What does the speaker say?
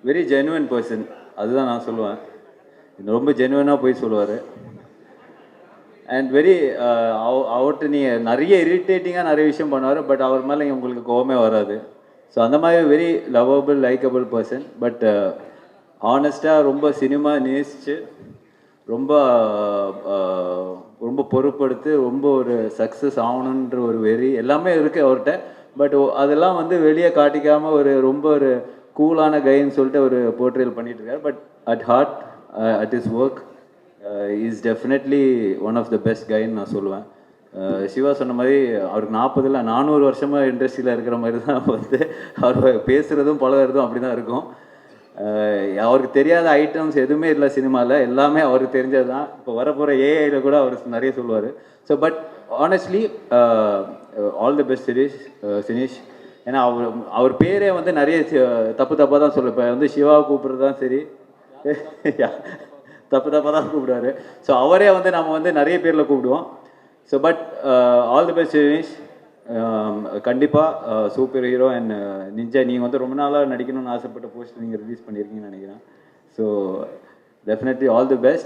Very genuine person, அதுதான் நான் சொல்லுவேன். ரொம்ப ஜெனுவனாக போய் சொல்லுவார். அண்ட் வெரி அவர்கிட்ட நீங்கள் நிறைய இரிட்டேட்டிங்காக நிறைய விஷயம் பண்ணுவார், பட் அவர் மேலே உங்களுக்கு கோவமே வராது. ஸோ அந்த மாதிரி very lovable likable person. But ஆனஸ்டாக ரொம்ப சினிமா நேசித்து ரொம்ப ரொம்ப பொறுப்படுத்து ரொம்ப ஒரு சக்ஸஸ் ஆகணுன்ற ஒரு வெறி எல்லாமே இருக்குது அவர்கிட்ட. பட் அதெல்லாம் வந்து வெளியே காட்டிக்காமல் ஒரு ரொம்ப ஒரு கூலான கைன்னு சொல்லிட்டு ஒரு போர்ட்ரேல் பண்ணிட்டு இருக்காரு. But at heart, at his work, is definitely one of the best கைன்னு நான் சொல்லுவேன். சிவா சொன்ன மாதிரி அவருக்கு 40 இல்லை 400 வருஷமாக இண்டஸ்ட்ரியில் இருக்கிற மாதிரி தான் வந்து அவர் பேசுகிறதும் பழகிறதும் அப்படி தான் இருக்கும். அவருக்கு தெரியாத ஐட்டம்ஸ் எதுவுமே இல்லை சினிமாவில், எல்லாமே அவருக்கு தெரிஞ்சது தான். இப்போ வரப்போகிற ஏஐயில் கூட அவர் நிறைய சொல்லுவார். So but honestly all the best Sineesh. ஏன்னா அவர் பேரே வந்து நிறைய தப்பாக தான் சொல்லுவேன். இப்போ வந்து சிவா கூப்பிட்றது தான் சரி, தப்பாக தான் கூப்பிடுவார். ஸோ அவரே வந்து நம்ம வந்து நிறைய பேரில் கூப்பிடுவோம். So but all the best Sineesh. கண்டிப்பாக சூப்பர் ஹீரோ அண்ட் நிஞ்சா. நீங்கள் வந்து ரொம்ப நாளாக நடிக்கணும்னு ஆசைப்பட்ட போஸ்ட் நீங்கள் ரிலீஸ் பண்ணியிருக்கீங்கன்னு நினைக்கிறேன். So definitely all the best.